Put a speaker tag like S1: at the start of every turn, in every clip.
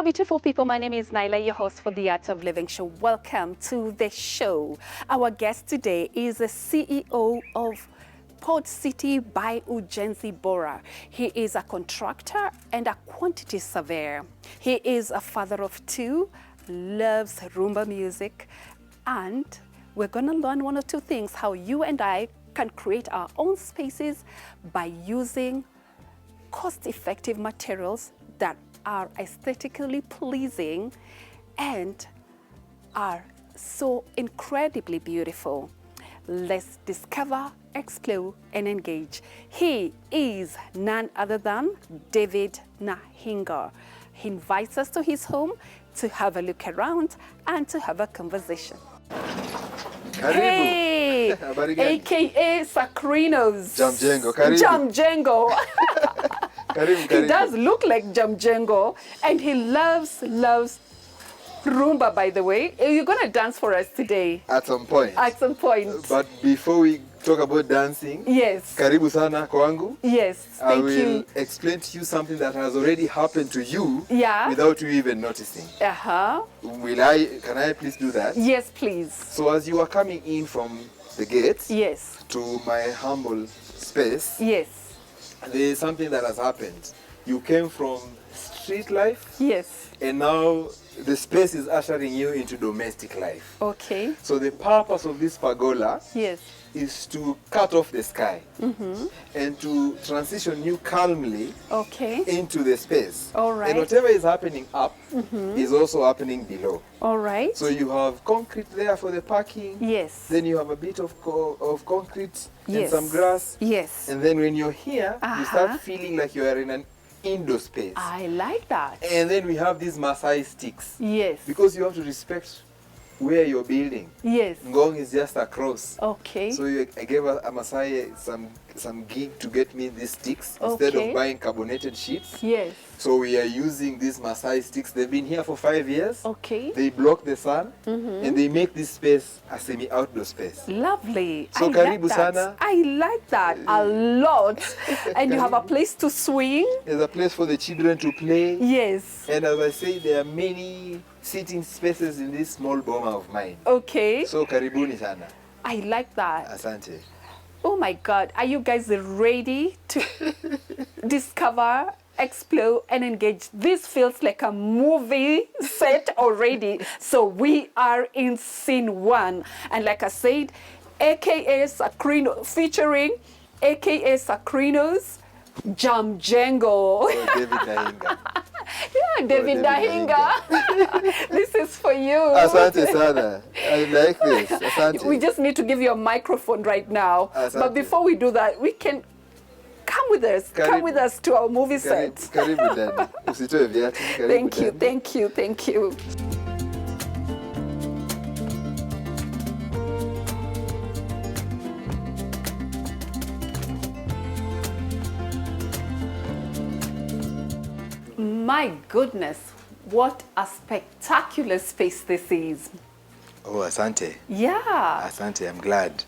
S1: Hello, beautiful people. My name is Naila, your host for the Art of Living show. Welcome to the show. Our guest today is the CEO of Port City by Ujenzi Bora. He is a contractor and a quantity surveyor. He is a father of two, loves rumba music, and we're going to learn one or two things, how you and I can create our own spaces by using cost-effective materials that are aesthetically pleasing and are so incredibly beautiful. Let's discover, explore, and engage. He is none other than David Nahinga. He invites us to his home to have a look around and to have a conversation.
S2: Karibu.
S1: Hey, aka Sacrinos.
S2: Mjengo, karibu.
S1: Mjengo.
S2: Karibu.
S1: He does look like Mjengo, and he loves rumba, by the way. You're going to dance for us today.
S2: At some point.
S1: At some point.
S2: But before we talk about dancing,
S1: yes.
S2: Karibu sana kwangu.
S1: Yes, thank you.
S2: I will explain to you something that has already happened to you without you even noticing. Can I please do that?
S1: Yes, please.
S2: So as you are coming in from the gate to my humble space, there is something that has happened. You came from street life, and now the space is ushering you into domestic life.
S1: Okay.
S2: So the purpose of this pergola is to cut off the sky and to transition you calmly into the space.
S1: All right.
S2: And whatever is happening up is also happening below.
S1: All right.
S2: So you have concrete there for the parking.
S1: Yes.
S2: Then you have a bit of concrete and some grass.
S1: Yes.
S2: And then when you're here, you start feeling like you are in an indoor space.
S1: I like that.
S2: And then we have these Maasai sticks.
S1: Yes.
S2: Because you have to respect where you're building.
S1: Yes.
S2: Ngong is just across.
S1: Okay.
S2: So I gave a Maasai some gig to get me these sticks instead of buying carbonated sheets.
S1: Yes.
S2: So we are using these Maasai sticks. They've been here for 5 years.
S1: Okay.
S2: They block the sun and they make this space a semi-outdoor space.
S1: Lovely.
S2: So karibu sana.
S1: I like that a lot. And you have a place to swing.
S2: There's a place for the children to play.
S1: Yes.
S2: And as I say, there are many sitting spaces in this small boma of mine.
S1: Okay.
S2: So karibuni sana.
S1: I like that.
S2: Asante.
S1: Oh my God, are you guys ready to discover, explore, and engage? This feels like a movie set already. So we are in scene one. And like I said, aka Sacrino, featuring aka Sacrinos, Mjengo.
S2: Oh, David Nahinga.
S1: Yeah, David Nahinga. This is for you.
S2: Asante sana. I like this. Asante.
S1: We just need to give you a microphone right now.
S2: Asante.
S1: But before we do that, we can come with us. Come with us to our movie set.
S2: Karibu ndani. Usitoe viatu.
S1: Thank you, thank you, thank you. My goodness, what a spectacular space this is.
S2: Oh, asante.
S1: Yeah.
S2: Asante, I'm glad.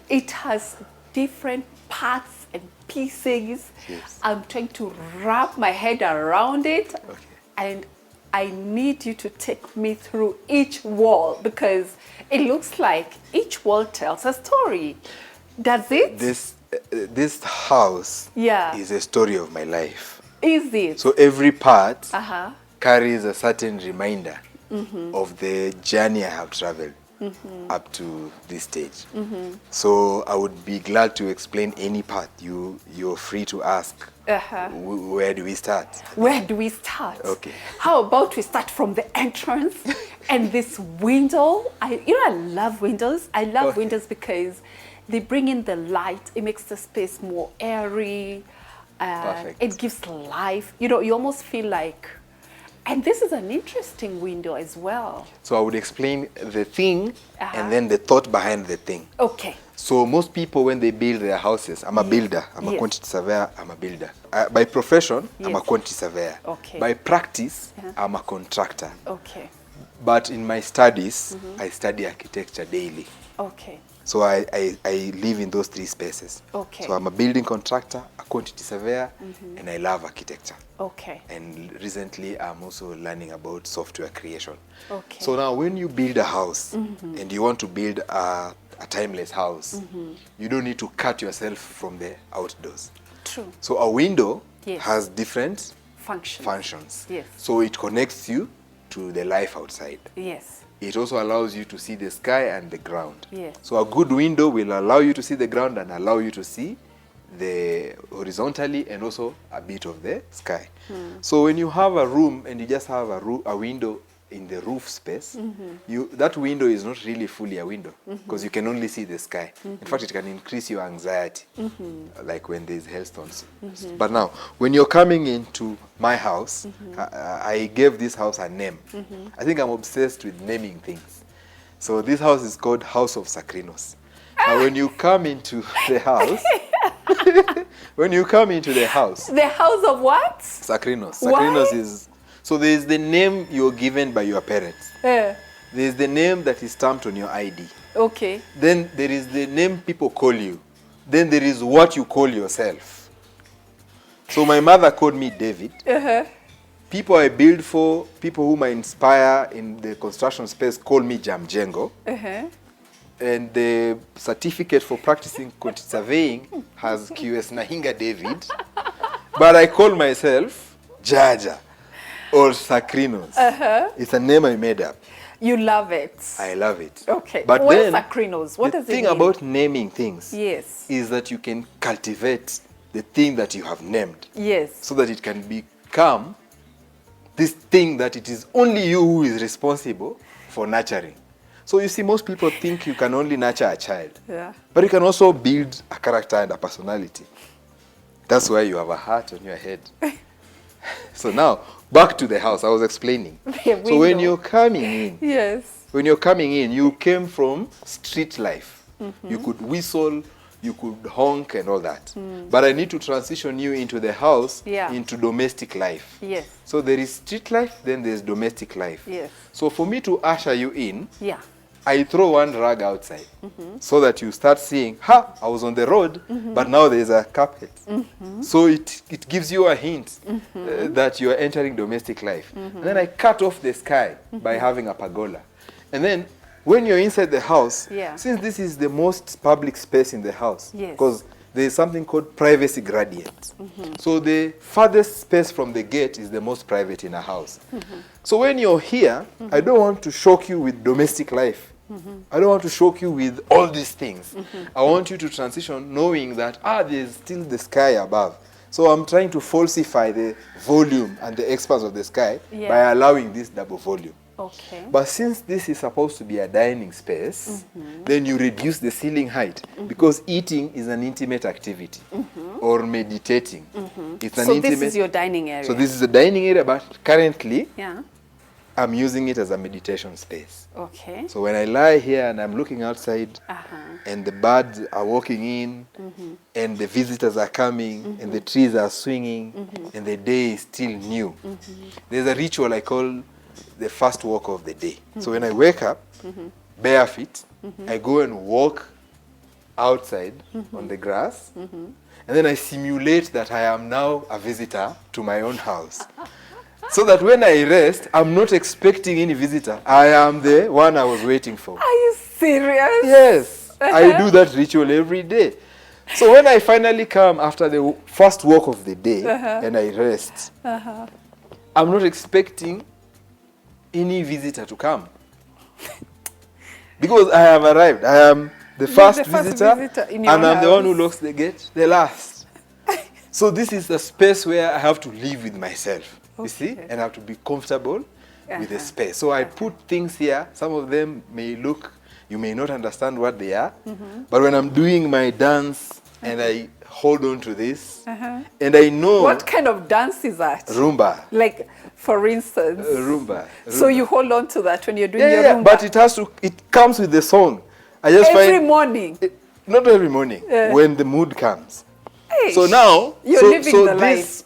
S1: It has different parts and pieces.
S2: Yes.
S1: I'm trying to wrap my head around it.
S2: Okay.
S1: And I need you to take me through each wall because it looks like each wall tells a story. Does it?
S2: This house is a story of my life.
S1: Is it?
S2: So every part carries a certain reminder of the journey I have traveled up to this stage. So I would be glad to explain any part. You're free to ask. Where do we start?
S1: Where do we start?
S2: Okay.
S1: How about we start from the entrance and this window? I love windows. I love windows because they bring in the light. It makes the space more airy. It gives life. You almost feel like, and this is an interesting window as well.
S2: So I would explain the thing and then the thought behind the thing.
S1: Okay.
S2: So most people, when they build their houses, I'm a builder, I'm a quantity surveyor, I'm a builder. By profession, I'm a quantity surveyor.
S1: Okay.
S2: By practice, I'm a contractor.
S1: Okay.
S2: But in my studies, I study architecture daily.
S1: Okay.
S2: So I live in those 3 spaces.
S1: Okay.
S2: So I'm a building contractor, a quantity surveyor, and I love architecture.
S1: Okay.
S2: And recently I'm also learning about software creation.
S1: Okay.
S2: So now when you build a house and you want to build a timeless house, you don't need to cut yourself from the outdoors.
S1: True.
S2: So a window
S1: Yes.
S2: has different
S1: Functions. Yes.
S2: So it connects you to the life outside.
S1: Yes.
S2: It also allows you to see the sky and the ground.
S1: Yes.
S2: So a good window will allow you to see the ground and allow you to see the horizontally and also a bit of the sky. So when you have a room and you just have a window in the roof space, that window is not really fully a window because you can only see the sky. In fact, it can increase your anxiety, like when there's hailstones. But now, when you're coming into my house, I gave this house a name. I think I'm obsessed with naming things. So this house is called House of Sacrinos. Now, when you come into the house,
S1: The house of what?
S2: Sacrinos.
S1: Why?
S2: Sacrinos is... So there is the name you're given by your parents. There is the name that is stamped on your ID.
S1: Okay.
S2: Then there is the name people call you. Then there is what you call yourself. So my mother called me David. People I build for, people whom I inspire in the construction space call me Mjengo. And the certificate for practicing quantity surveying has QS Nahinga David. But I call myself Jaja or Sacrinos. It's a name I made up.
S1: You love it.
S2: I love it.
S1: Okay.
S2: But
S1: what
S2: then,
S1: is Sacrinos? What does it mean?
S2: The thing about naming things
S1: is
S2: that you can cultivate the thing that you have named.
S1: Yes.
S2: So that it can become this thing that it is only you who is responsible for nurturing. So you see, most people think you can only nurture a child.
S1: Yeah.
S2: But you can also build a character and a personality. That's why you have a heart on your head. So now, back to the house. I was explaining. So when you're coming in, when you're coming in, you came from street life. You could whistle, you could honk and all that. But I need to transition you into the house, into domestic life.
S1: Yes.
S2: So there is street life, then there's domestic life.
S1: Yes.
S2: So for me to usher you in, I throw one rag outside so that you start seeing, I was on the road, but now there's a carpet. So it gives you a hint that you are entering domestic life. And then I cut off the sky by having a pergola. And then when you're inside the house, since this is the most public space in the house, because there is something called privacy gradient. So the farthest space from the gate is the most private in a house. So when you're here, I don't want to shock you with domestic life. I don't want to shock you with all these things. I want you to transition knowing that, there's still the sky above. So I'm trying to falsify the volume and the expanse of the sky by allowing this double volume.
S1: Okay.
S2: But since this is supposed to be a dining space, then you reduce the ceiling height because eating is an intimate activity or meditating. It's an
S1: this is your dining area.
S2: So this is a dining area, but currently I'm using it as a meditation space.
S1: Okay.
S2: So when I lie here and I'm looking outside and the birds are walking in and the visitors are coming and the trees are swinging and the day is still new, there's a ritual I call the first walk of the day. So when I wake up, bare feet, I go and walk outside on the grass, and then I simulate that I am now a visitor to my own house. So that when I rest, I'm not expecting any visitor. I am the one I was waiting for.
S1: Are you serious?
S2: Yes. I do that ritual every day. So when I finally come after the first walk of the day and I rest, I'm not expecting any visitor to come. Because I have arrived. I am the first visitor and I'm the one who locks the gate, the last. So this is a space where I have to live with myself. You see, and I have to be comfortable with the space. So I put things here. Some of them may look, you may not understand what they are. But when I'm doing my dance and I hold on to this, and I know...
S1: What kind of dance is that?
S2: Rumba.
S1: Like, for instance?
S2: Rumba.
S1: So you hold on to that when you're doing your rumba?
S2: But it comes with the song. I just
S1: every morning?
S2: Not every morning, when the mood comes. So now,
S1: you're living the life.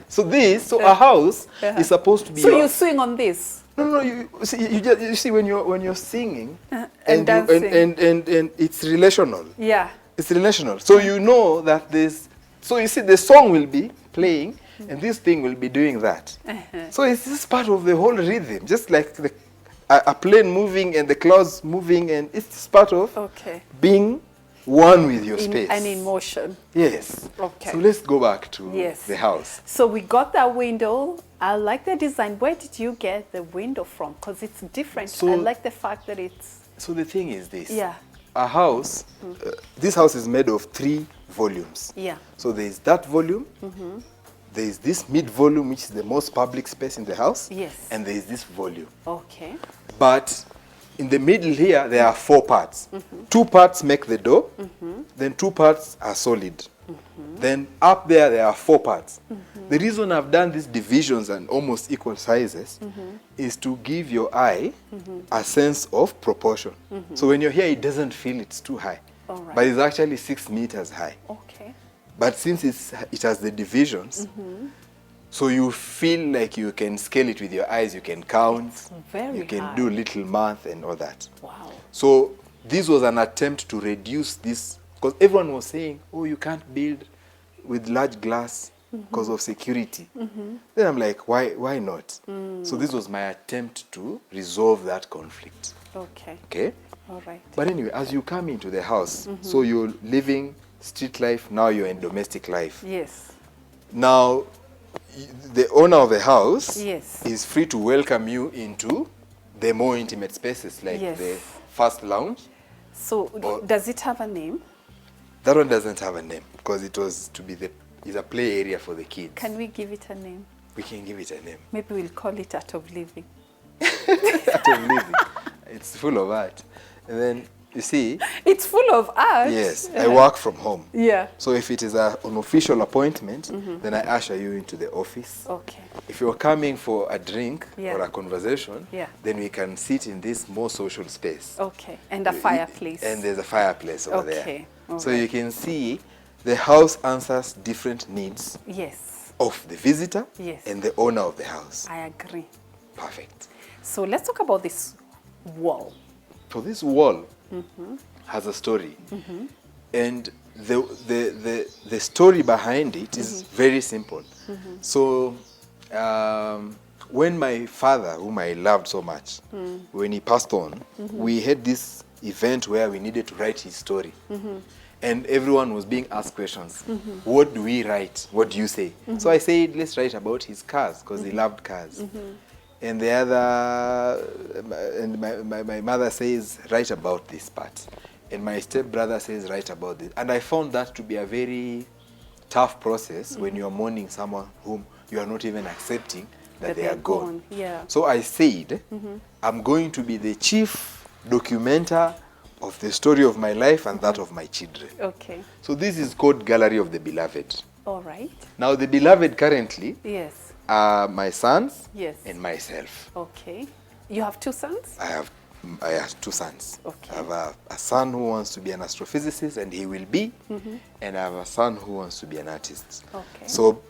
S2: So a house is supposed to be...
S1: So you swing on this?
S2: No. You see when you're singing
S1: and dancing.
S2: And it's relational.
S1: Yeah.
S2: It's relational. So you know that there's. So you see, the song will be playing, and this thing will be doing that. So it's just part of the whole rhythm, just like a plane moving and the clouds moving, and it's just part of being one with your space.
S1: And in motion.
S2: Yes.
S1: Okay.
S2: So let's go back to the house.
S1: So we got that window. I like the design. Where did you get the window from? Because it's different.
S2: So,
S1: I like the fact that it's...
S2: So the thing is this.
S1: Yeah.
S2: A house, this house is made of 3 volumes.
S1: Yeah.
S2: So there is that volume, there is this mid-volume, which is the most public space in the house.
S1: Yes.
S2: And there is this volume.
S1: Okay.
S2: But in the middle here, there are 4 parts. 2 parts make the door, then 2 parts are solid. Then up there are 4 parts. The reason I've done these divisions and almost equal sizes is to give your eye a sense of proportion. So when you're here, it doesn't feel it's too high.
S1: Right.
S2: But it's actually 6 meters high.
S1: Okay.
S2: But since it has the divisions, so you feel like you can scale it with your eyes, you can count, you can
S1: high.
S2: do little math and all that.
S1: Wow.
S2: So this was an attempt to reduce this, because everyone was saying, oh, you can't build with large glass because of security. Then I'm like, why not? So this was my attempt to resolve that conflict.
S1: Okay.
S2: Okay?
S1: All right.
S2: But anyway, as you come into the house, so you're living street life, now you're in domestic life.
S1: Yes.
S2: Now, the owner of the house
S1: Yes.
S2: is free to welcome you into the more intimate spaces, like the first lounge.
S1: So does it have a name?
S2: That one doesn't have a name because it was to be is a play area for the kids.
S1: Can we give it a name?
S2: We can give it a name.
S1: Maybe we'll call it Art of Living.
S2: Art of Living. It's full of art. And then, you see...
S1: It's full of art.
S2: Yes. I work from home.
S1: Yeah.
S2: So if it is an official appointment, then I usher you into the office.
S1: Okay.
S2: If you're coming for a drink or a conversation,
S1: Yeah.
S2: then we can sit in this more social space.
S1: Okay. And a fireplace.
S2: And there's a fireplace over there.
S1: Okay.
S2: So you can see the house answers different needs
S1: Yes.
S2: of the visitor
S1: Yes.
S2: and the owner of the house.
S1: I agree.
S2: Perfect.
S1: So let's talk about this wall.
S2: So this wall has a story. And the story behind it is very simple. So when my father, whom I loved so much, when he passed on, we had this event where we needed to write his story. And everyone was being asked questions. What do we write? What do you say? So I said, let's write about his cars, because he loved cars. And the other, and my mother says, write about this part. And my stepbrother says, write about this. And I found that to be a very tough process when you are mourning someone whom you are not even accepting that they are gone.
S1: Yeah.
S2: So I said, I'm going to be the chief documenter of the story of my life and that of my children.
S1: Okay.
S2: So this is called Gallery of the Beloved.
S1: All right.
S2: Now the beloved currently
S1: Yes.
S2: are my sons
S1: Yes.
S2: and myself.
S1: Okay. You have 2 sons?
S2: I have 2 sons.
S1: Okay.
S2: I have a son who wants to be an astrophysicist, and he will be. And I have a son who wants to be an artist.
S1: Okay.
S2: So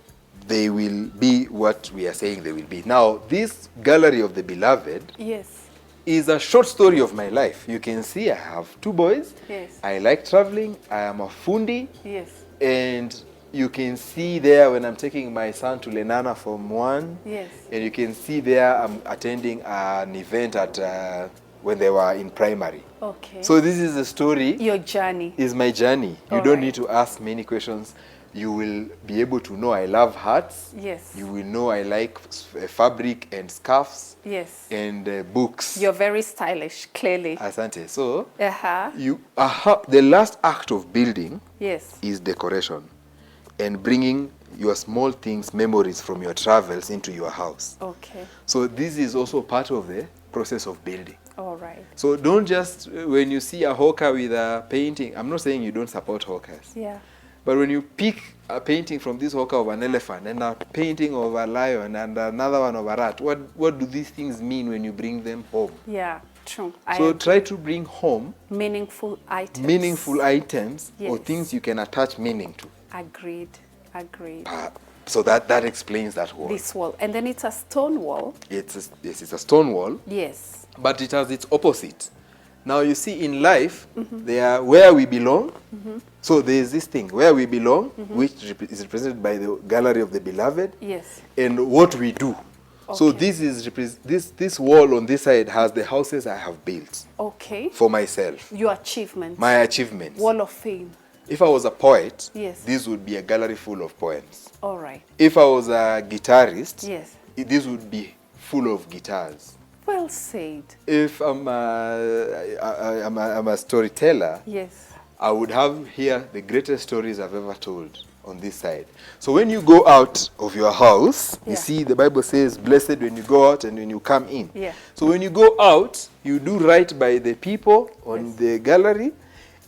S2: they will be what we are saying they will be. Now, this Gallery of the Beloved
S1: Yes.
S2: is a short story of my life. You can see I have 2 boys.
S1: Yes.
S2: I like traveling. I am a fundi.
S1: Yes.
S2: And you can see there when I'm taking my son to Lenana Form 1.
S1: Yes.
S2: And you can see there I'm attending an event at when they were in primary.
S1: Okay.
S2: So this is the story.
S1: Your journey.
S2: Is my journey. You
S1: All
S2: don't
S1: right.
S2: need to ask many questions. You will be able to know I love hats.
S1: Yes.
S2: You will know I like fabric and scarves.
S1: Yes.
S2: And books.
S1: You're very stylish, clearly.
S2: Asante. So
S1: Uh-huh.
S2: the last act of building
S1: Yes.
S2: is decoration and bringing your small things, memories from your travels into your house.
S1: Okay.
S2: So this is also part of the process of building.
S1: All right.
S2: So don't just, when you see a hawker with a painting, I'm not saying you don't support hawkers.
S1: Yeah.
S2: But when you pick a painting from this hawker of an elephant and a painting of a lion and another one of a rat, what do these things mean when you bring them home?
S1: Yeah, true.
S2: So try to bring home
S1: meaningful items.
S2: Meaningful items or
S1: Yes.
S2: things you can attach meaning to.
S1: Agreed. Agreed.
S2: So that explains that wall.
S1: This wall. And then it's a stone wall.
S2: Yes, it's a stone wall.
S1: Yes.
S2: But it has its opposite. Now you see in life, there are where we belong. So there is this thing, where we belong, which is represented by the gallery of the beloved.
S1: Yes.
S2: And what we do.
S1: Okay.
S2: So this wall on this side has the houses I have built.
S1: Okay.
S2: For myself.
S1: Your achievements.
S2: My achievements.
S1: Wall of fame.
S2: If I was a poet,
S1: yes,
S2: this would be a gallery full of poems.
S1: All right.
S2: If I was a guitarist,
S1: yes,
S2: this would be full of guitars.
S1: Well said.
S2: If I'm a storyteller,
S1: yes,
S2: I would have here the greatest stories I've ever told on this side. So when you go out of your house, you see the Bible says, blessed when you go out and when you come in.
S1: Yeah.
S2: So when you go out, you do right by the people on the gallery,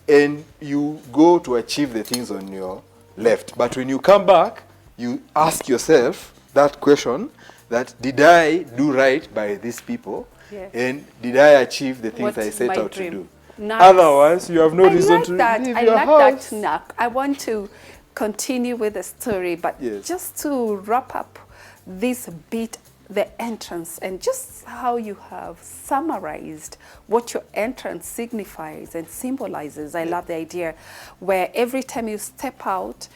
S2: and you go to achieve the things on your left. But when you come back, you ask yourself that question, that did I do right by these people?
S1: Yes.
S2: And did I achieve the things
S1: What's
S2: I set
S1: my
S2: out
S1: dream?
S2: to do?
S1: Nice.
S2: Otherwise, you have no reason
S1: like
S2: to
S1: that.
S2: leave
S1: I
S2: your
S1: like
S2: house.
S1: that knack. I want to continue with the story, but just to wrap up this bit, the entrance, and just how you have summarized what your entrance signifies and symbolizes. I love the idea where every time you step out,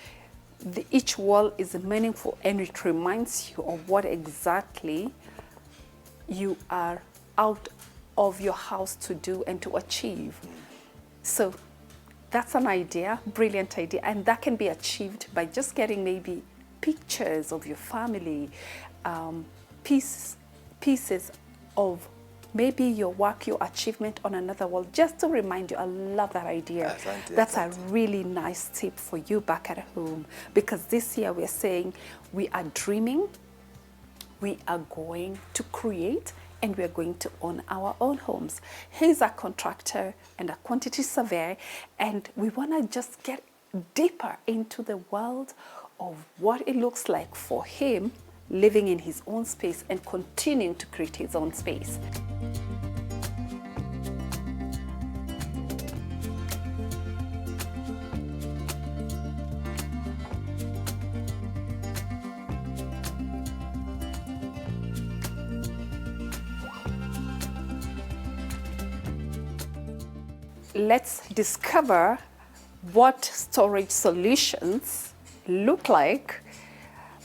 S1: each wall is meaningful and it reminds you of what exactly you are out of your house to do and to achieve. So that's an idea, brilliant idea, and that can be achieved by just getting maybe pictures of your family, pieces of maybe your work, your achievement on another wall, just to remind you. I love that idea. That's a really nice tip for you back at home, because this year we're saying we are dreaming, we are going to create, and we're going to own our own homes. He's a contractor and a quantity surveyor, and we want to just get deeper into the world of what it looks like for him living in his own space and continuing to create his own space. Let's discover what storage solutions look like,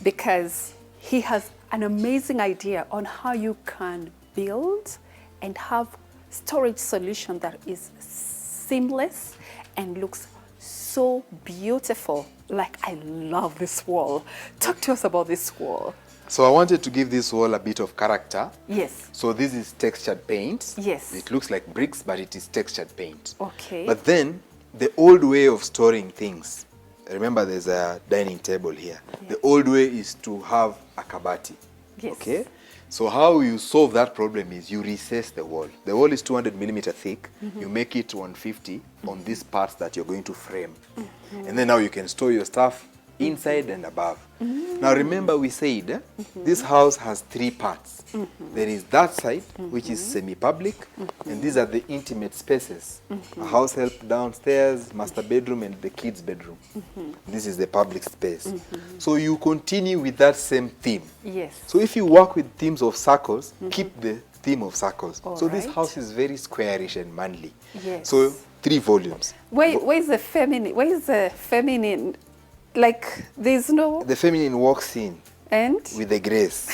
S1: because he has an amazing idea on how you can build and have storage solution that is seamless and looks so beautiful. Like, I love this wall. Talk to us about this wall.
S2: So I wanted to give this wall a bit of character.
S1: Yes.
S2: So this is textured paint.
S1: Yes.
S2: It looks like bricks, but it is textured paint.
S1: Okay.
S2: But then the old way of storing things, remember there's a dining table here. Yeah. The old way is to have a kabati.
S1: Yes.
S2: Okay? So how you solve that problem is you recess the wall. The wall is 200 millimeter thick. You make it 150 on these parts that you're going to frame. And then now you can store your stuff inside and above. Now remember, we said this house has three parts. There is that side, which is semi-public, and these are the intimate spaces. A house help downstairs, master bedroom, and the kids' bedroom. This is the public space. So you continue with that same theme.
S1: Yes.
S2: So if you work with themes of circles, keep the theme of circles.
S1: All
S2: so this
S1: right.
S2: house is very squarish and manly.
S1: Yes.
S2: So 3 volumes.
S1: Where's the feminine? Where is the feminine? Like, there's no...
S2: The feminine walks in
S1: And?
S2: with the grace.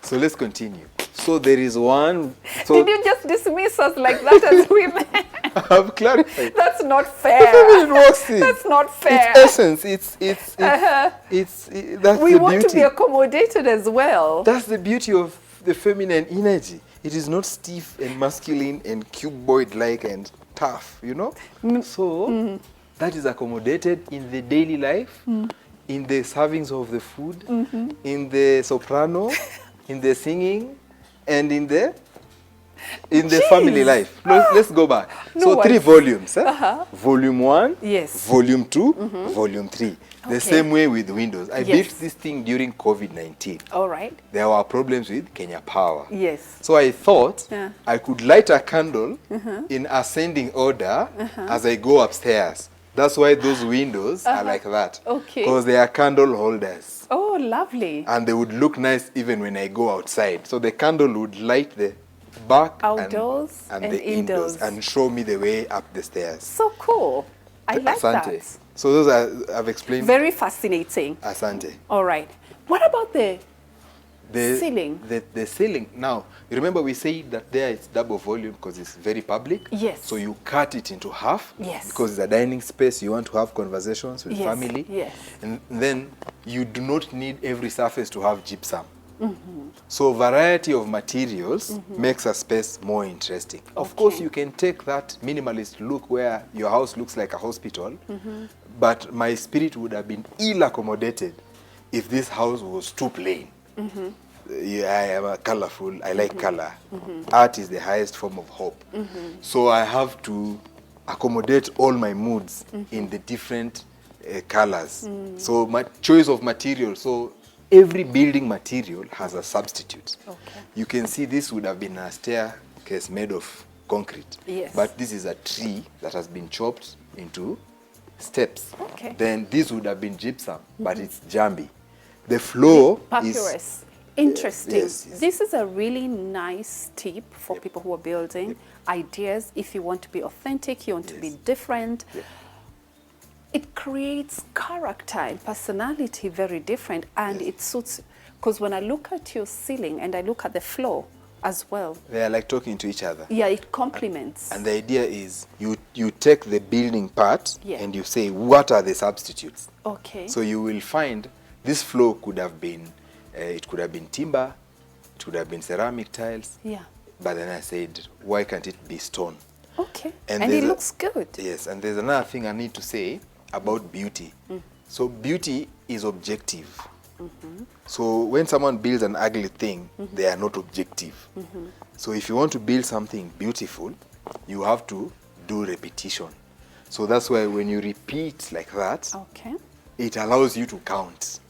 S2: So let's continue. So there is one. So
S1: Did you just dismiss us like that as women?
S2: I've clarified.
S1: That's not
S2: The
S1: fair.
S2: feminine walks in.
S1: That's not fair.
S2: It's essence. That's
S1: We
S2: the
S1: want
S2: beauty.
S1: to be accommodated as well.
S2: That's the beauty of the feminine energy. It is not stiff and masculine and cuboid-like and tough, you know? So that is accommodated in the daily life, in the servings of the food, in the soprano, in the singing, and in the family life. Let's go back.
S1: No
S2: so 3
S1: worries.
S2: volumes. Volume 1,
S1: Yes.
S2: Volume 2, Volume 3. The
S1: Okay.
S2: same way with Windows. I
S1: Yes.
S2: built this thing during COVID-19.
S1: All right.
S2: There were problems with Kenya Power.
S1: Yes.
S2: So I thought
S1: Yeah.
S2: I could light a candle in ascending order as I go upstairs. That's why those windows are like that.
S1: Okay.
S2: Because they are candle holders.
S1: Oh, lovely.
S2: And they would look nice even when I go outside. So the candle would light the back
S1: outdoors
S2: and
S1: and
S2: the indoors and show me the way up the stairs.
S1: So cool. I like
S2: Asante.
S1: that.
S2: So those are, I've explained.
S1: Very fascinating.
S2: Asante.
S1: All right. What about the ceiling?
S2: The ceiling. Now, you remember we said that there is double volume because it's very public.
S1: Yes.
S2: So you cut it into half.
S1: Yes.
S2: Because it's a dining space. You want to have conversations with
S1: yes.
S2: family.
S1: Yes.
S2: And then you do not need every surface to have gypsum. So variety of materials makes a space more interesting. Okay. Of course, you can take that minimalist look where your house looks like a hospital, but my spirit would have been ill accommodated if this house was too plain. Yeah, I am a colorful, I like color. Art is the highest form of hope. So I have to accommodate all my moods in the different colors. So my choice of material, so every building material has a substitute. Okay. You can see this would have been a staircase made of concrete.
S1: Yes.
S2: But this is a tree that has been chopped into steps.
S1: Okay.
S2: Then this would have been gypsum, but it's jambi. The floor
S1: papyrus.
S2: Is...
S1: Interesting.
S2: Yes.
S1: This is a really nice tip for people who are building ideas. If you want to be authentic, you want to be different. It creates character and personality very different, and it suits, because when I look at your ceiling and I look at the floor as well,
S2: they are like talking to each other.
S1: Yeah, it complements. And
S2: the idea is you take the building part and you say, what are the substitutes?
S1: Okay.
S2: So you will find this floor could have been, it could have been timber, it could have been ceramic tiles.
S1: Yeah.
S2: But then I said, why can't it be stone?
S1: Okay. And it looks good.
S2: Yes, and there's another thing I need to say about beauty. So beauty is objective. So when someone builds an ugly thing, they are not objective. So if you want to build something beautiful, you have to do repetition. So that's why when you repeat like that, it allows you to count.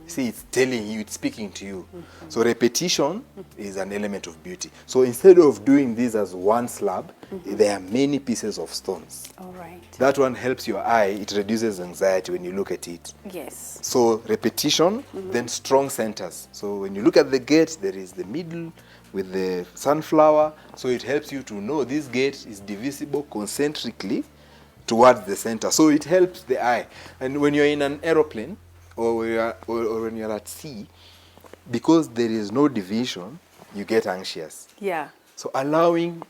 S2: See, it's telling you, it's speaking to you. So repetition is an element of beauty. So instead of doing this as one slab, there are many pieces of stones.
S1: All right.
S2: That one helps your eye. It reduces anxiety when you look at it.
S1: Yes.
S2: So repetition, then strong centers. So when you look at the gate, there is the middle with the sunflower. So it helps you to know this gate is divisible concentrically towards the center. So it helps the eye. And when you're in an aeroplane, or when you're at sea, because there is no division, you get anxious.
S1: Yeah.
S2: So allowing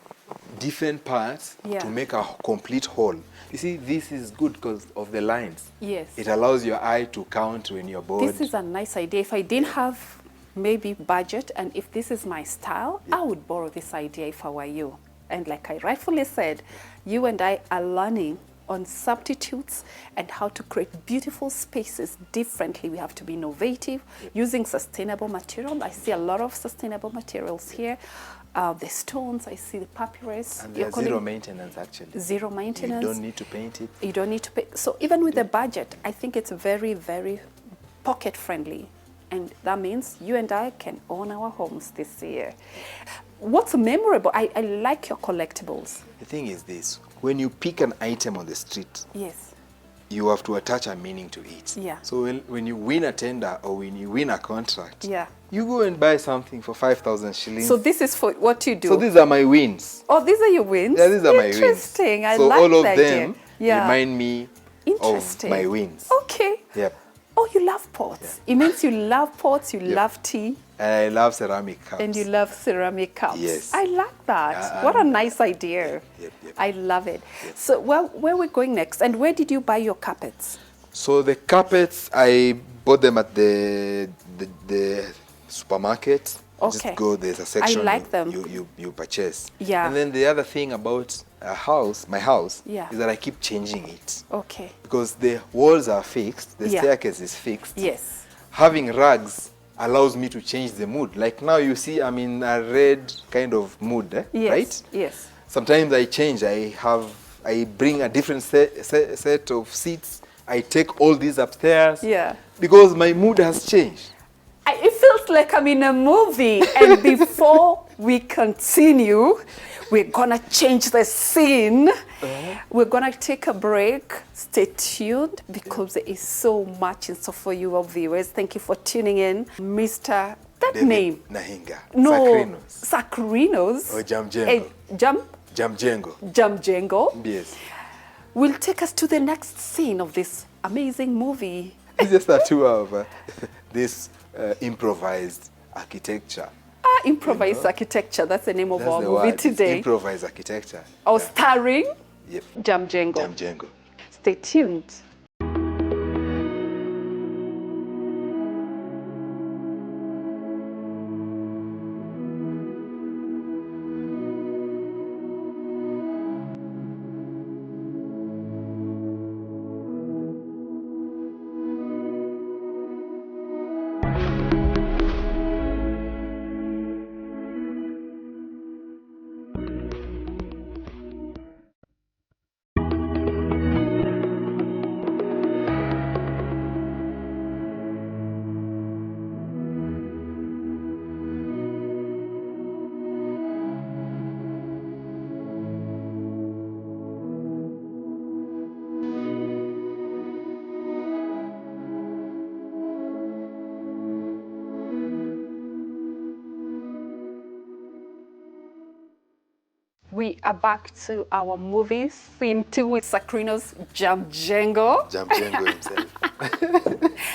S2: different parts to make a complete whole. You see, this is good because of the lines.
S1: Yes.
S2: It allows your eye to count when you're bored.
S1: This is a nice idea. If I didn't have maybe budget, and if this is my style, I would borrow this idea if I were you. And like I rightfully said, you and I are learning on substitutes and how to create beautiful spaces differently. We have to be innovative, using sustainable material. I see a lot of sustainable materials here. The stones, I see the papyrus.
S2: And there's zero maintenance, actually.
S1: Zero maintenance.
S2: You don't need to paint it.
S1: You don't need to pay. So even with the budget, I think it's very, very pocket friendly. And that means you and I can own our homes this year. What's memorable? I like your collectibles.
S2: The thing is this. When you pick an item on the street, you have to attach a meaning to it.
S1: Yeah.
S2: So when you win a tender or when you win a contract, you go and buy something for 5,000 shillings.
S1: So this is for what you do?
S2: So these are my wins.
S1: Oh, these are your wins?
S2: Yeah, these are my wins.
S1: Interesting. I
S2: so
S1: like
S2: all of
S1: that
S2: them
S1: idea.
S2: remind me of my wins.
S1: Okay.
S2: Yep.
S1: Oh, you love pots. It means you love pots, you love tea.
S2: And I love ceramic cups.
S1: And you love ceramic cups.
S2: Yes.
S1: I like that. What a nice idea. I love it. So where are we going next? And where did you buy your carpets?
S2: So the carpets, I bought them at the supermarket. Okay. Just go, there's a section
S1: I like them.
S2: You purchase.
S1: Yeah.
S2: And then the other thing about my house, is that I keep changing it.
S1: Okay.
S2: Because the walls are fixed, the staircase is fixed.
S1: Yes.
S2: Having rugs allows me to change the mood. Like now you see I'm in a red kind of mood, right?
S1: Yes.
S2: Sometimes I change. I bring a different set of seats. I take all these upstairs.
S1: Yeah.
S2: Because my mood has changed.
S1: It feels like I'm in a movie. And before we continue, We're gonna change the scene. We're gonna take a break. Stay tuned because there is so much in store for you, our viewers. Thank you for tuning in, Mr. That
S2: David
S1: name?
S2: Nahinga.
S1: No,
S2: Sacrinos.
S1: Sacrinos.
S2: Or Mjengo. Mjengo.
S1: Mjengo.
S2: Yes.
S1: Will take us to the next scene of this amazing movie.
S2: It's just a tour of this improvised architecture.
S1: Improvised architecture, that's the name of our movie
S2: word.
S1: today.
S2: It's improvised architecture.
S1: Starring
S2: Mjengo.
S1: Mjengo. Stay tuned. We are back to our movie, scene 2 with Sacrinos Mjengo.
S2: Mjengo himself.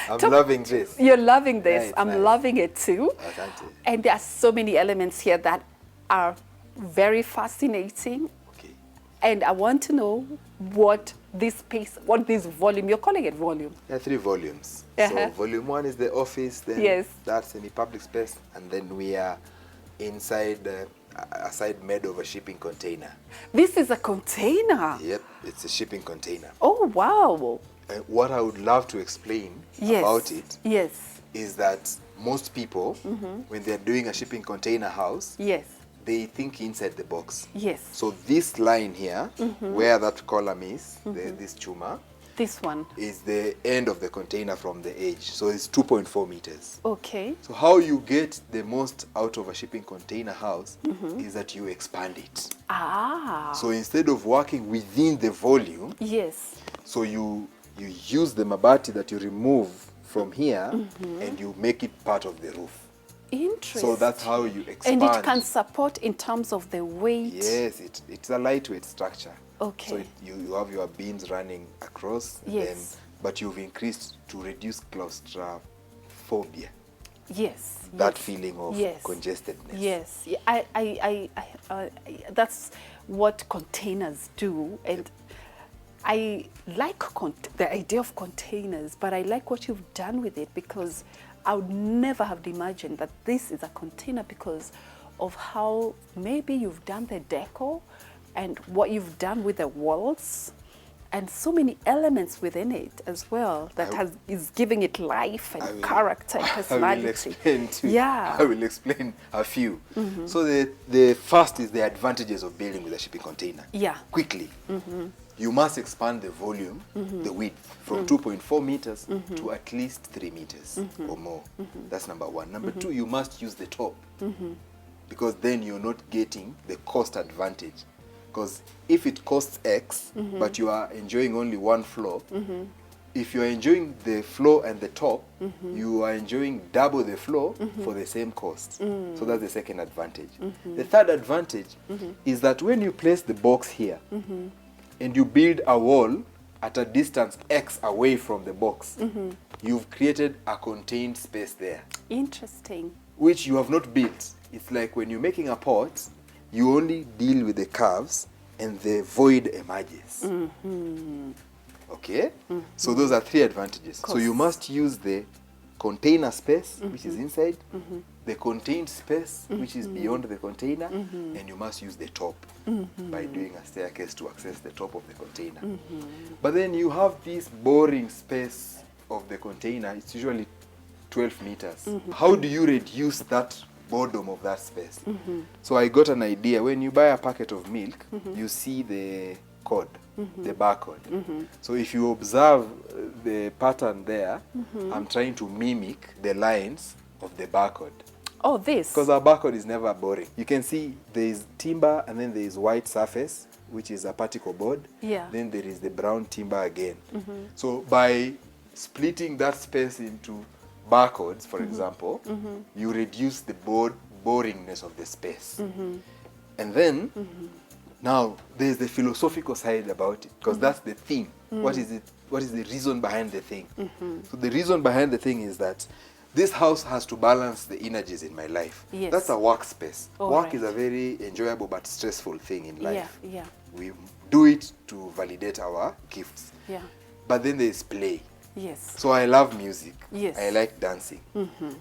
S2: I'm loving this.
S1: You're loving this.
S2: Yeah,
S1: I'm
S2: nice.
S1: loving it too.
S2: Oh, thank you.
S1: And there are so many elements here that are very fascinating.
S2: Okay.
S1: And I want to know what this space, what this volume, you're calling it volume?
S2: There are 3 volumes.
S1: Uh-huh.
S2: So volume 1 is the office, then
S1: Yes.
S2: that's semi-public space, and then we are inside a side made of a shipping container.
S1: This is a container.
S2: Yep, it's a shipping container.
S1: Oh, wow.
S2: And what I would love to explain
S1: Yes.
S2: about it
S1: Yes.
S2: is that most people, when they're doing a shipping container house,
S1: Yes.
S2: they think inside the box.
S1: Yes.
S2: So this line here, where that column is, this chuma,
S1: This one.
S2: is the end of the container from the edge. So it's 2.4 meters.
S1: Okay.
S2: So how you get the most out of a shipping container house is that you expand it.
S1: Ah.
S2: So instead of working within the volume,
S1: Yes.
S2: so you use the mabati that you remove from here and you make it part of the roof.
S1: Interesting.
S2: So that's how you expand.
S1: And it can support in terms of the weight.
S2: Yes, it's a lightweight structure.
S1: Okay.
S2: So you have your beams running across,
S1: Yes.
S2: but you've increased to reduce claustrophobia.
S1: Yes.
S2: That
S1: yes.
S2: feeling of
S1: Yes.
S2: congestedness.
S1: Yes. Yeah, that's what containers do, and I like the idea of containers, but I like what you've done with it, because I would never have imagined that this is a container because of how maybe you've done the decor and what you've done with the walls and so many elements within it as well that is giving it life and character and personality.
S2: I will explain to you.
S1: Yeah.
S2: I will explain a few. So the first is the advantages of building with a shipping container.
S1: Yeah.
S2: Quickly. You must expand the volume, the width, from 2.4 meters to at least 3 meters or more. That's number 1. Number 2, you must use the top, because then you're not getting the cost advantage. Because if it costs X, but you are enjoying only one floor, if you are enjoying the floor and the top, you are enjoying double the floor for the same cost. So that's the second advantage. The third advantage is that when you place the box here, and you build a wall at a distance X away from the box, you've created a contained space there.
S1: Interesting.
S2: Which you have not built. It's like when you're making a pot, you only deal with the curves and the void emerges. Okay? So those are 3 advantages. So you must use the container space, which is inside, the contained space, which is beyond the container, and you must use the top by doing a staircase to access the top of the container. But then you have this boring space of the container. It's usually 12 meters. How do you reduce that boredom of that space? So I got an idea. When you buy a packet of milk, you see the code, the barcode. So if you observe the pattern there, I'm trying to mimic the lines of the barcode.
S1: Oh, this.
S2: Because our barcode is never boring. You can see there is timber and then there is white surface, which is a particle board.
S1: Yeah.
S2: Then there is the brown timber again. So by splitting that space into barcodes, for example, you reduce the boringness of the space. And then now there's the philosophical side about it, because that's the thing. What is it? What is the reason behind the thing? So the reason behind the thing is that this house has to balance the energies in my life.
S1: Yes.
S2: That's a workspace.
S1: All
S2: Work
S1: right.
S2: is a very enjoyable but stressful thing in life.
S1: Yeah.
S2: We do it to validate our gifts.
S1: Yeah.
S2: But then there's play.
S1: Yes.
S2: So I love music.
S1: Yes.
S2: I like dancing.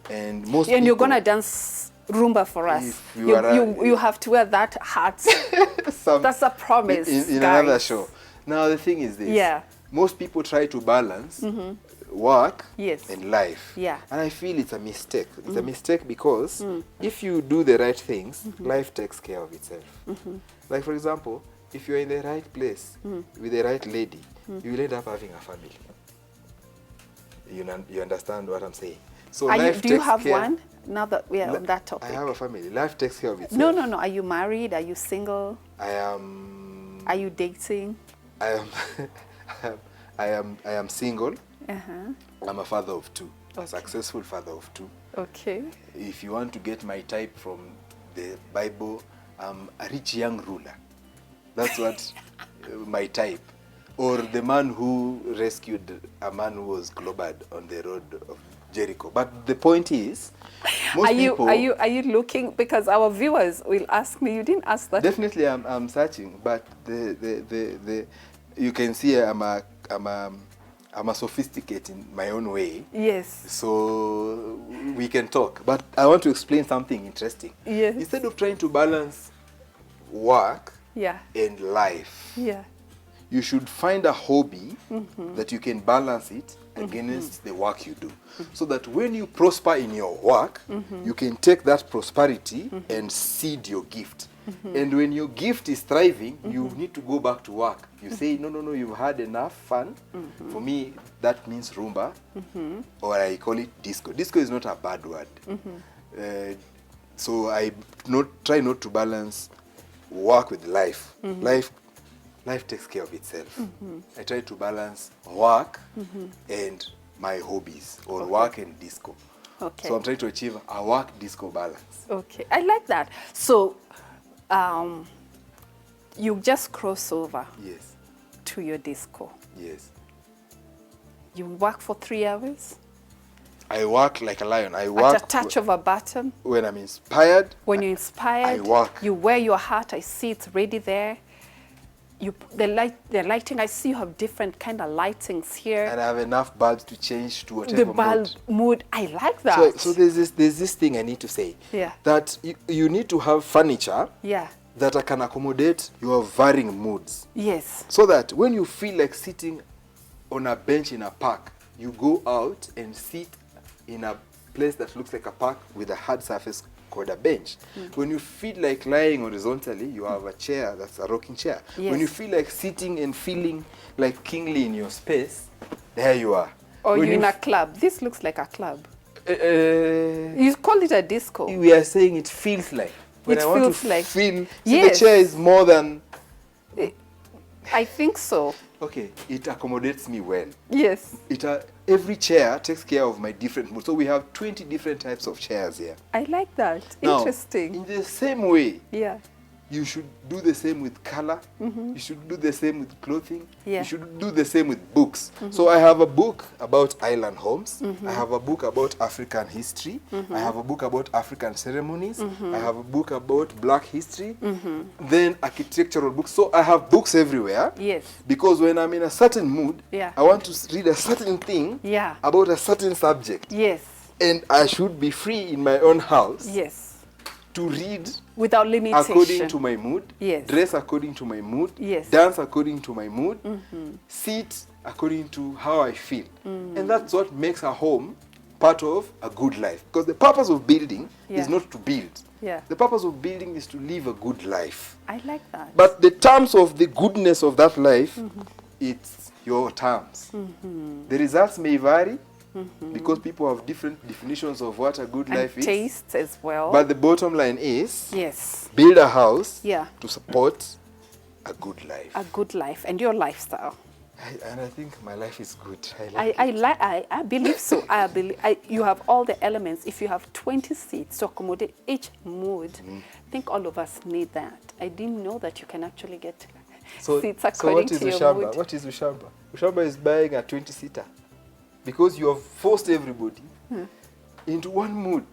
S2: And most
S1: And you're
S2: people,
S1: gonna dance Roomba for us.
S2: If you are
S1: you have to wear that hat. That's a promise,
S2: in
S1: guys.
S2: another show. Now the thing is this.
S1: Yeah.
S2: Most people try to balance work
S1: Yes.
S2: and life.
S1: Yeah.
S2: And I feel it's a mistake. It's a mistake because if you do the right things, life takes care of itself. Like for example, if you're in the right place with the right lady, you will end up having a family. You understand what I'm saying? So
S1: Do you have one? Now that we are on that topic.
S2: I have a family. Life takes care of itself.
S1: No. Are you married? Are you single?
S2: I am.
S1: Are you dating?
S2: I am single.
S1: Uh-huh.
S2: I'm a father of two. A successful father of two.
S1: Okay.
S2: If you want to get my type from the Bible, I'm a rich young ruler. That's what my type. Or the man who rescued a man who was clobbered on the road of Jericho. But the point is, most people...
S1: Are you looking? Because our viewers will ask me. You didn't ask that.
S2: Definitely, I'm searching. But the you can see I'm a sophisticate in my own way.
S1: Yes.
S2: So we can talk. But I want to explain something interesting.
S1: Yes.
S2: Instead of trying to balance work
S1: Yeah.
S2: and life,
S1: Yeah.
S2: you should find a hobby that you can balance it against the work you do. So that when you prosper in your work, you can take that prosperity and seed your gift. And when your gift is thriving, you need to go back to work. You say, no, you've had enough fun. For me, that means rumba, or I call it disco. Disco is not a bad word. So I try not to balance work with life. Life takes care of itself. I try to balance work and my hobbies, or work and disco.
S1: Okay.
S2: So I'm trying to achieve a work-disco balance.
S1: Okay. I like that. So, you just cross over
S2: Yes,
S1: to your disco.
S2: yes.
S1: You work for 3 hours
S2: I work like a lion. I work
S1: at a touch of a button.
S2: when I'm inspired.
S1: When you're inspired,
S2: I work.
S1: you wear your hat. I see it's ready there. The lighting. I see you have different kind of lightings here.
S2: And I have enough bulbs to change to whatever
S1: The bulb mood. I like that.
S2: So there's this thing I need to say.
S1: Yeah.
S2: That you need to have furniture
S1: Yeah.
S2: that can accommodate your varying moods.
S1: Yes.
S2: So that when you feel like sitting on a bench in a park, you go out and sit in a place that looks like a park with a hard surface called a bench. When you feel like lying horizontally, you have a chair that's a rocking chair.
S1: Yes.
S2: When you feel like sitting and feeling like kingly in your space, there you are.
S1: Or
S2: When
S1: you're in a club. This looks like a club.
S2: uh,
S1: You call it a disco.
S2: we are saying it feels like. When
S1: It
S2: I want
S1: feels
S2: to
S1: like.
S2: feel,
S1: Yes.
S2: the chair is more than...
S1: I think so.
S2: Okay, it accommodates me well.
S1: Yes.
S2: Every chair takes care of my different moods. So we have 20 different types of chairs here.
S1: I like that.
S2: Now,
S1: Interesting.
S2: in the same way,
S1: Yeah.
S2: you should do the same with color. You should do the same with clothing.
S1: Yeah.
S2: You should do the same with books. So I have a book about island homes. I have a book about African history. I have a book about African ceremonies. I have a book about black history. Then architectural books. So I have books everywhere.
S1: Yes.
S2: Because when I'm in a certain mood,
S1: Yeah.
S2: I want to read a certain thing
S1: Yeah.
S2: about a certain subject.
S1: Yes.
S2: And I should be free in my own house
S1: Yes.
S2: to read
S1: Without limitation.
S2: according to my mood,
S1: Yes.
S2: dress according to my mood,
S1: Yes.
S2: dance according to my mood, sit according to how I feel. And that's what makes a home part of a good life. Because the purpose of building
S1: Yeah.
S2: is not to build.
S1: Yeah.
S2: The purpose of building is to live a good life.
S1: I like that.
S2: But the terms of the goodness of that life, it's your terms. The results may vary, because people have different definitions of what a good life is.
S1: Tastes as well.
S2: But the bottom line is,
S1: yes,
S2: build a house to support a good life.
S1: A good life and your lifestyle.
S2: And I think my life is good.
S1: I believe so. You have all the elements. If you have 20 seats to accommodate each mood, I think all of us need that. I didn't know that you can actually get seats according to your mood.
S2: What is Ushamba? Ushamba is buying a 20-seater because you have forced everybody into one mood.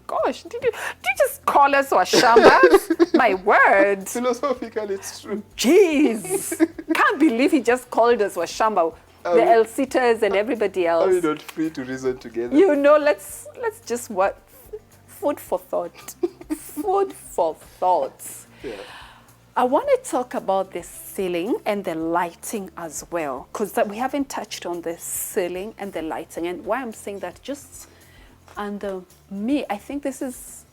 S1: Gosh, did you just call us Washambas? My word.
S2: Philosophically, it's true.
S1: Jeez. Can't believe he just called us Washamba. The L-sitters and everybody else.
S2: Are we not free to reason together?
S1: You know, let's just food for thought. Food for thoughts.
S2: Yeah.
S1: I want to talk about the ceiling and the lighting as well, because we haven't touched on the ceiling and the lighting. And why I'm saying that, just under me, I think this is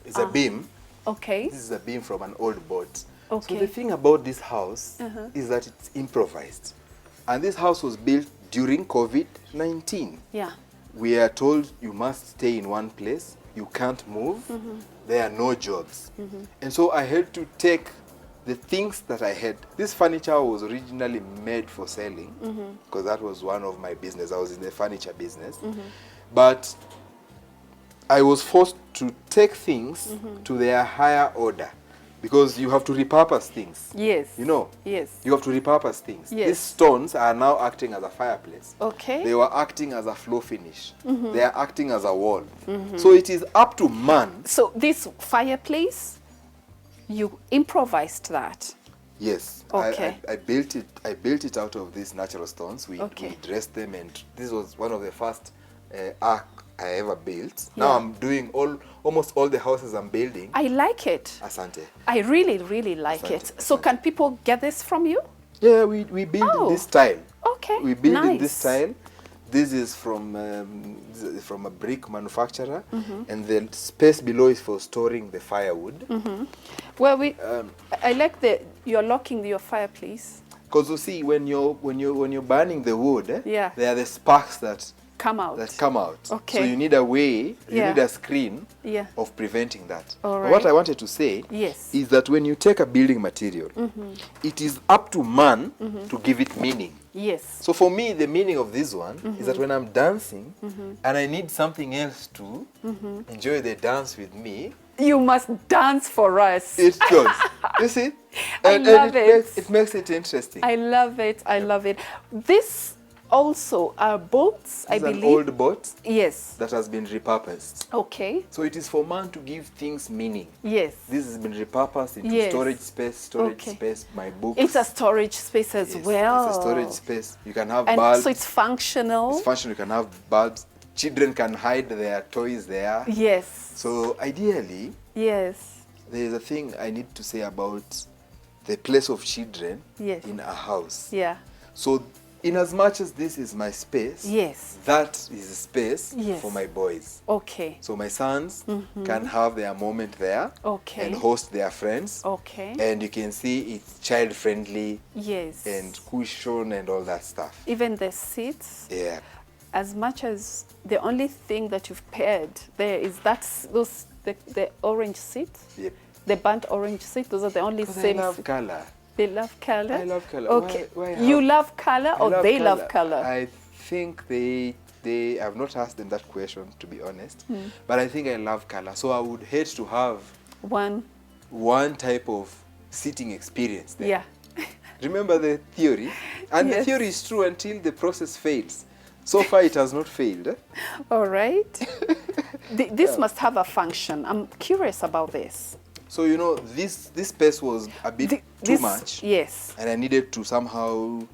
S2: it's a beam.
S1: Okay.
S2: This is a beam from an old boat.
S1: Okay.
S2: So the thing about this house is that it's improvised. And this house was built during COVID-19.
S1: Yeah.
S2: We are told you must stay in one place. You can't move. There are no jobs. And so I had to take the things that I had. This furniture was originally made for selling because that was one of my business. I was in the furniture business. But I was forced to take things to their higher order because you have to repurpose things.
S1: Yes.
S2: You know?
S1: Yes.
S2: You have to repurpose things.
S1: Yes.
S2: These stones are now acting as a fireplace.
S1: Okay.
S2: They were acting as a floor finish. They are acting as a wall. So it is up to man.
S1: So this fireplace, you improvised that?
S2: Yes.
S1: Okay.
S2: I built it out of these natural stones. We dressed them, and this was one of the first arc I ever built. Now I'm doing almost all the houses I'm building.
S1: I like it.
S2: Asante.
S1: I really, really like it. So can people get this from you?
S2: Yeah, we build in this style.
S1: Okay.
S2: We build in this style. This is from a brick manufacturer, and the space below is for storing the firewood.
S1: Well, I like you're locking your fireplace.
S2: Because you see, when you're burning the wood,
S1: there
S2: are the sparks that
S1: come out. Okay.
S2: So you need a way, you need a screen of preventing that.
S1: All right.
S2: What I wanted to say is that when you take a building material, it is up to man to give it meaning.
S1: Yes.
S2: So for me, the meaning of this one is that when I'm dancing and I need something else to enjoy the dance with me,
S1: you must dance for us.
S2: It goes. You see?
S1: I love it.
S2: It makes it interesting.
S1: I love it. I love it. This also are boats, I believe.
S2: It's an old boat.
S1: Yes.
S2: That has been repurposed.
S1: Okay.
S2: So it is for man to give things meaning.
S1: Yes.
S2: This has been repurposed into storage space, my books.
S1: It's a storage space as well.
S2: It's a storage space. You can have
S1: and
S2: bulbs.
S1: So it's functional.
S2: It's functional. You can have bulbs. Children can hide their toys there.
S1: Yes.
S2: So ideally,
S1: yes,
S2: there is a thing I need to say about the place of children in a house.
S1: Yeah.
S2: So in as much as this is my space, that is a space for my boys.
S1: Okay.
S2: So my sons can have their moment there and host their friends.
S1: Okay.
S2: And you can see it's child friendly.
S1: Yes.
S2: And cushion and all that stuff.
S1: Even the seats.
S2: Yeah.
S1: As much as the only thing that you've paired there is the orange seat.
S2: Yep.
S1: The burnt orange seat. Those are the only same.
S2: I love color.
S1: They love color?
S2: I love color.
S1: Okay. You love color or they love color?
S2: I think they have not asked them that question, to be honest. But I think I love color. So I would hate to have one type of sitting experience there.
S1: Yeah.
S2: Remember the theory? And the theory is true until the process fails. So far it has not failed.
S1: All right. This must have a function. I'm curious about this.
S2: So, you know, this space was a bit too much.
S1: Yes.
S2: And I needed to somehow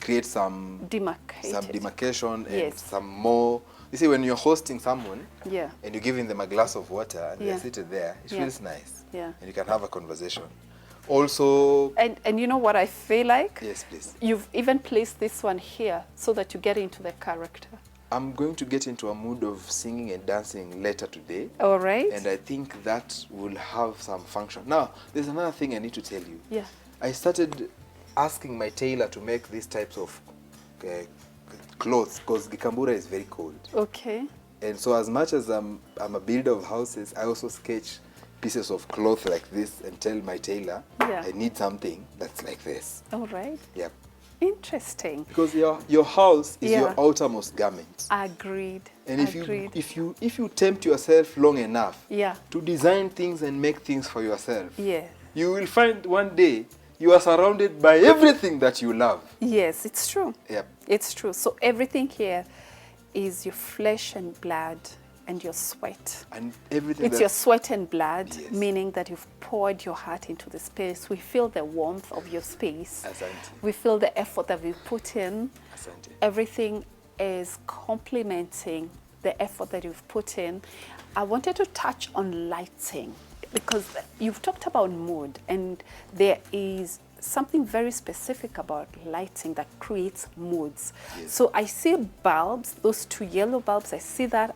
S2: create some demarcation and some more. You see, when you're hosting someone and you're giving them a glass of water and they're seated there, it feels nice.
S1: Yeah.
S2: And you can have a conversation. Also...
S1: And you know what I feel like?
S2: Yes, please.
S1: You've even placed this one here so that you get into the character.
S2: I'm going to get into a mood of singing and dancing later today.
S1: All right.
S2: And I think that will have some function. Now, there's another thing I need to tell you.
S1: Yeah.
S2: I started asking my tailor to make these types of clothes, because Gikambura is very cold.
S1: Okay.
S2: And so as much as I'm a builder of houses, I also sketch pieces of cloth like this and tell my tailor,
S1: Yeah.
S2: I need something that's like this.
S1: All right.
S2: Yep.
S1: Interesting.
S2: Because your house is
S1: Yeah.
S2: your outermost garment.
S1: Agreed.
S2: And
S1: Agreed.
S2: if you tempt yourself long enough
S1: Yeah.
S2: to design things and make things for yourself,
S1: Yeah.
S2: you will find one day you are surrounded by everything that you love.
S1: Yes, it's true.
S2: Yep.
S1: It's true. So everything here is your flesh and blood and your sweat.
S2: And everything
S1: It's your sweat and blood,
S2: Yes.
S1: meaning that you've poured your heart into the space. We feel the warmth of your space.
S2: Asante.
S1: We feel the effort that we put in.
S2: Asante.
S1: Everything is complementing the effort that you've put in. I wanted to touch on lighting because you've talked about mood, and there is something very specific about lighting that creates moods.
S2: Yes.
S1: So I see bulbs, those 2 yellow bulbs, I see that,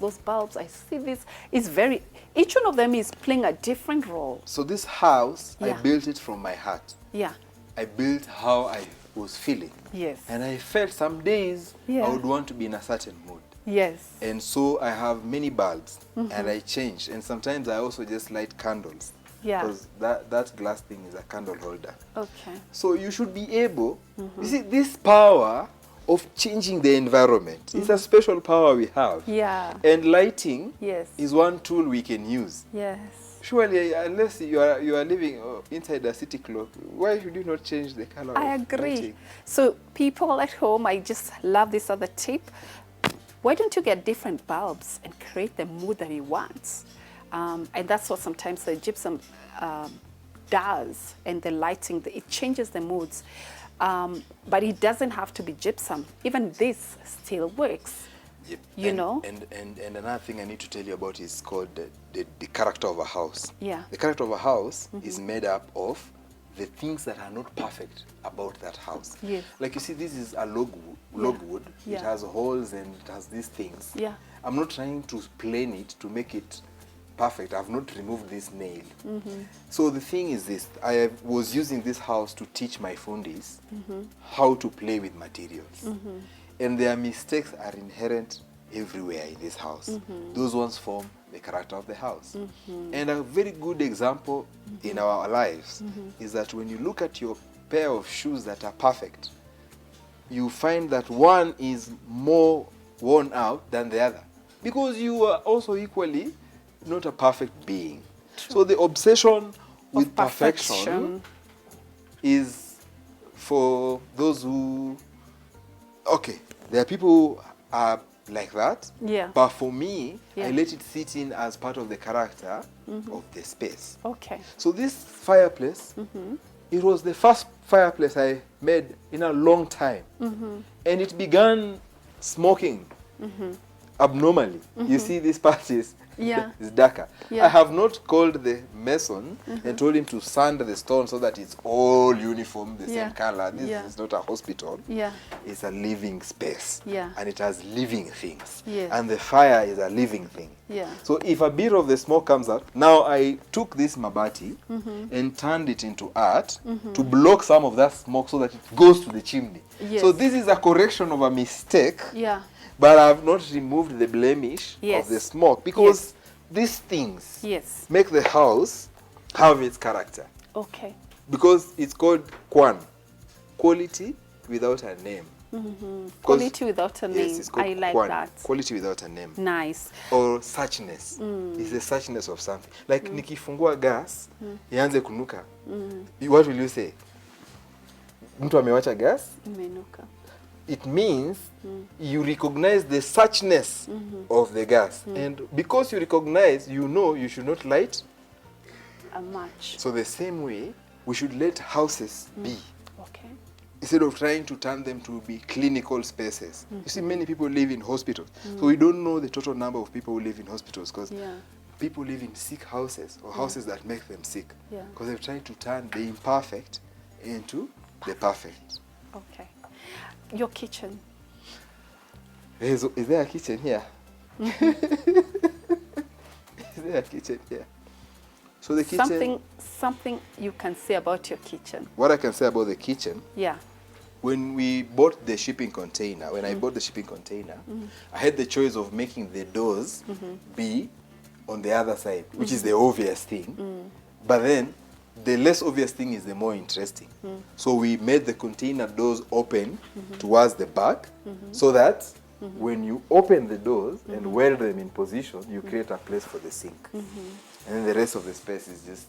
S1: those bulbs, I see this. It's very, each one of them is playing a different role.
S2: So this house, I
S1: Yeah.
S2: built it from my heart.
S1: Yeah.
S2: I built how I was feeling.
S1: Yes.
S2: And I felt some days
S1: Yeah.
S2: I would want to be in a certain mood.
S1: Yes.
S2: And so I have many bulbs and I change. And sometimes I also just light candles.
S1: Yeah.
S2: Because that glass thing is a candle holder.
S1: Okay.
S2: So you should be able, you see, this power of changing the environment is a special power we have.
S1: Yeah.
S2: And lighting
S1: Yes.
S2: is one tool we can use.
S1: Yes.
S2: Surely, unless you are living inside a city clock, why should you not change the color
S1: I
S2: of
S1: agree.
S2: lighting?
S1: So people at home, I just love this other tip. Why don't you get different bulbs and create the mood that you want? And that's what sometimes the gypsum does, and the lighting, it changes the moods. But it doesn't have to be gypsum. Even this still works.
S2: Yep.
S1: You
S2: and,
S1: know?
S2: And another thing I need to tell you about is called the character of a house.
S1: Yeah.
S2: The character of a house is made up of the things that are not perfect about that house.
S1: Yes.
S2: Like you see, this is a log wood.
S1: Yeah.
S2: It has holes and it has these things.
S1: Yeah.
S2: I'm not trying to plane it to make it perfect. I've not removed this nail. So the thing is this, I was using this house to teach my fundis how to play with materials. And their mistakes are inherent everywhere in this house. Those ones form the character of the house. And a very good example in our lives is that when you look at your pair of shoes that are perfect, you find that one is more worn out than the other, because you are also equally not a perfect being. So the obsession with perfection is for those who, okay, there are people who are like that,
S1: Yeah.
S2: but for me,
S1: Yeah.
S2: I let it sit in as part of the character of the space.
S1: Okay.
S2: So this fireplace, it was the first fireplace I made in a long time. And it began smoking abnormally. You see this part is
S1: Yeah.
S2: is darker.
S1: Yeah.
S2: I have not called the mason and told him to sand the stone so that it's all uniform, the
S1: Yeah.
S2: same color. This
S1: Yeah.
S2: is not a hospital.
S1: Yeah.
S2: It's a living space.
S1: Yeah.
S2: And it has living things.
S1: Yes.
S2: And the fire is a living thing.
S1: Yeah.
S2: So if a bit of the smoke comes out, now I took this mabati and turned it into art to block some of that smoke so that it goes to the chimney.
S1: Yes.
S2: So this is a correction of a mistake,
S1: Yeah.
S2: but I've not removed the blemish
S1: Yes.
S2: of the smoke, because these things
S1: Yes.
S2: make the house have its character.
S1: Okay.
S2: Because it's called Kwan, quality without a name. 'Cause-
S1: Quality without a name.
S2: Yes, it's called
S1: I like
S2: Kwan,
S1: that.
S2: quality without a name.
S1: Nice.
S2: Or suchness. It's the suchness of something. Like nikifungua gas, ianze kunuka. What will you say? Mtu amewacha gas?
S1: Imenuka.
S2: It means you recognize the suchness of the gas. And because you recognize, you know you should not light.
S1: A match.
S2: So the same way, we should let houses be,
S1: Okay.
S2: instead of trying to turn them to be clinical spaces. You see, many people live in hospitals. So we don't know the total number of people who live in hospitals, because
S1: Yeah.
S2: people live in sick houses, or houses that make them sick.
S1: Yeah.
S2: Because they've tried to turn the imperfect into the perfect.
S1: Okay. Your kitchen.
S2: Is there a kitchen here? Is there a kitchen here? So the kitchen,
S1: Something you can say about your kitchen.
S2: what I can say about the kitchen,
S1: Yeah.
S2: when we bought the shipping container, when I bought the shipping container, I had the choice of making the doors be on the other side, which is the obvious thing. But then the less obvious thing is the more interesting. So we made the container doors open towards the back so that when you open the doors and weld them in position, you create a place for the sink. And then the rest of the space is just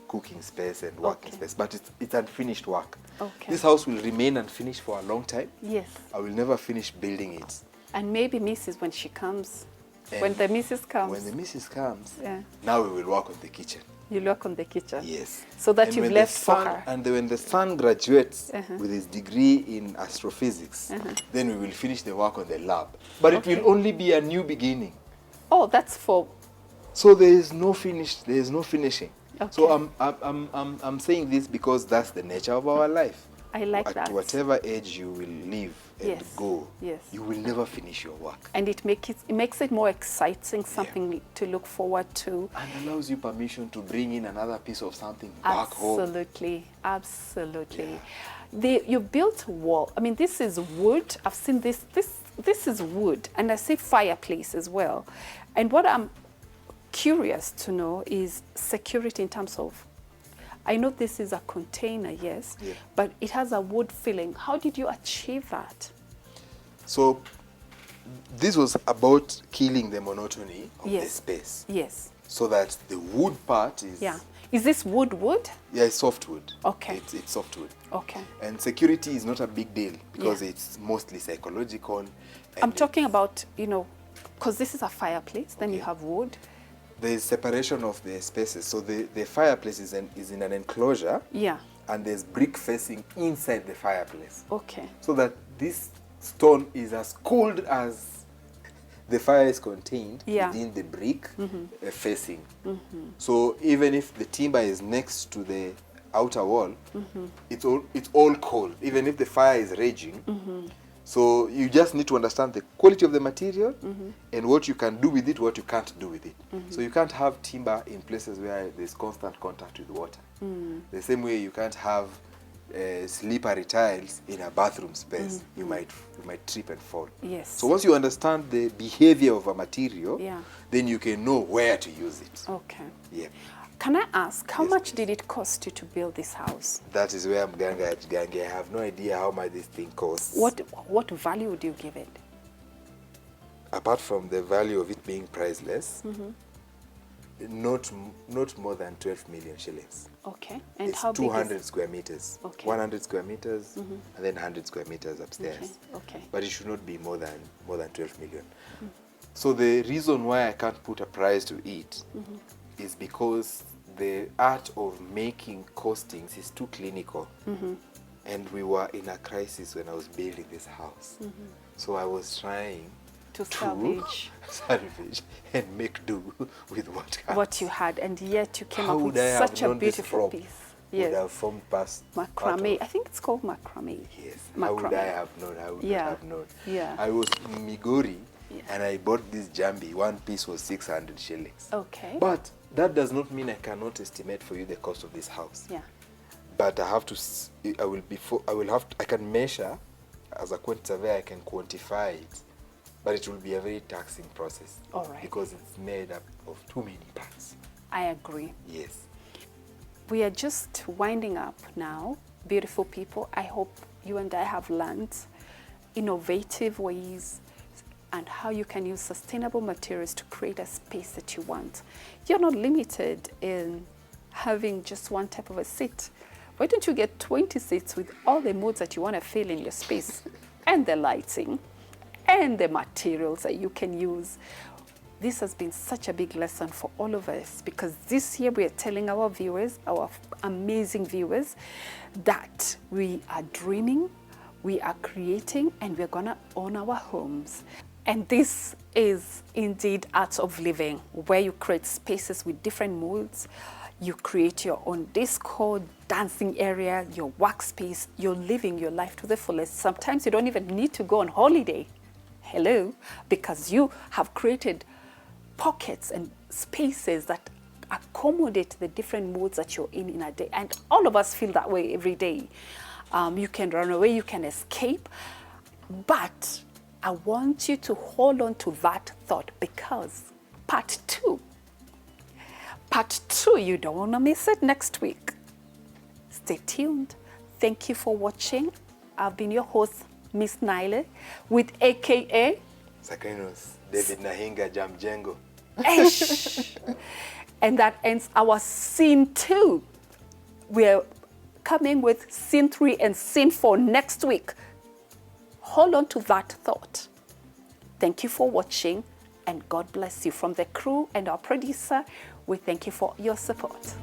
S2: cooking space and working space. But it's unfinished work.
S1: Okay.
S2: This house will remain unfinished for a long time.
S1: Yes.
S2: I will never finish building it.
S1: And maybe Mrs. when she comes, when the Mrs. comes.
S2: When the Mrs. comes,
S1: yeah.
S2: Now we will work on the kitchen.
S1: You work on the kitchen?
S2: Yes.
S1: So that
S2: and
S1: you've
S2: when
S1: left
S2: the
S1: for
S2: son,
S1: her.
S2: And when the son graduates with his degree in astrophysics, then we will finish the work on the lab. But it will only be a new beginning.
S1: Oh, that's for...
S2: So there is no finish. There is no finishing.
S1: Okay.
S2: So I'm saying this because that's the nature of our life.
S1: I like that.
S2: At whatever age you will live and go, you will never finish your work.
S1: And it makes it more exciting, something to look forward to.
S2: And allows you permission to bring in another piece of something back home.
S1: Absolutely, absolutely. You built a wall. I mean, this is wood. I've seen this. This is wood, and I see fireplace as well. And what I'm curious to know is security in terms of, I know this is a container, yes, but it has a wood filling. How did you achieve that?
S2: So this was about killing the monotony of the space.
S1: Yes.
S2: So that the wood part is...
S1: Yeah. Is this wood?
S2: Yeah, it's softwood.
S1: Okay.
S2: It's softwood.
S1: Okay.
S2: And security is not a big deal because it's mostly psychological.
S1: I'm talking about, you know, because this is a fireplace, then you have wood.
S2: There's separation of the spaces. So the fireplace is in an enclosure.
S1: Yeah.
S2: And there's brick facing inside the fireplace.
S1: Okay.
S2: So that this stone is as cold as the fire is contained within the brick facing. So even if the timber is next to the outer wall, it's all cold, even if the fire is raging. So you just need to understand the quality of the material and what you can do with it, what you can't do with it. So you can't have timber in places where there's constant contact with water. The same way you can't have slippery tiles in a bathroom space. You might trip and fall.
S1: Yes.
S2: So once you understand the behavior of a material, then you can know where to use it.
S1: Okay.
S2: Yeah.
S1: Can I ask, how much did it cost you to build this house?
S2: That is where I'm going. I have no idea how much this thing costs.
S1: What value would you give it?
S2: Apart from the value of it being priceless, not more than 12 million shillings.
S1: Okay. And
S2: it's
S1: how big
S2: 200 square meters.
S1: Okay.
S2: 100 square meters and then 100 square meters upstairs.
S1: Okay.
S2: But it should not be more than 12 million. So the reason why I can't put a price to it is because the art of making costings is too clinical. And we were in a crisis when I was building this house. So I was trying
S1: to salvage
S2: and make do with
S1: what you had, and yet you came up with such a beautiful piece.
S2: Would have formed past
S1: macrame. I think it's called macrame.
S2: Yes.
S1: Macrame.
S2: How would I have known? I would have known.
S1: Yeah.
S2: I was in Migori and I bought this jambi. One piece was 600 shillings.
S1: Okay.
S2: But that does not mean I cannot estimate for you the cost of this house.
S1: Yeah.
S2: But I have to. I can measure as a quantity surveyor. I can quantify it. But it will be a very taxing process.
S1: All right.
S2: Because it's made up of too many parts.
S1: I agree.
S2: Yes.
S1: We are just winding up now. Beautiful people, I hope you and I have learned innovative ways and how you can use sustainable materials to create a space that you want. You're not limited in having just one type of a seat. Why don't you get 20 seats with all the modes that you want to fill in your space and the lighting and the materials that you can use. This has been such a big lesson for all of us because this year we are telling our viewers, our amazing viewers, that we are dreaming, we are creating, and we're gonna own our homes. And this is indeed Art of Living, where you create spaces with different moods. You create your own disco, dancing area, your workspace. You're living your life to the fullest. Sometimes you don't even need to go on holiday. Hello, because you have created pockets and spaces that accommodate the different moods that you're in a day. And all of us feel that way every day. You can run away, you can escape. But I want you to hold on to that thought, because part two, you don't want to miss it next week. Stay tuned. Thank you for watching. I've been your host, Miss Naile, with AKA
S2: Sakrinos, David Nahinga, Mjengo.
S1: And that ends our scene 2. We're coming with scene 3 and scene 4 next week. Hold on to that thought. Thank you for watching, and God bless you. From the crew and our producer, we thank you for your support.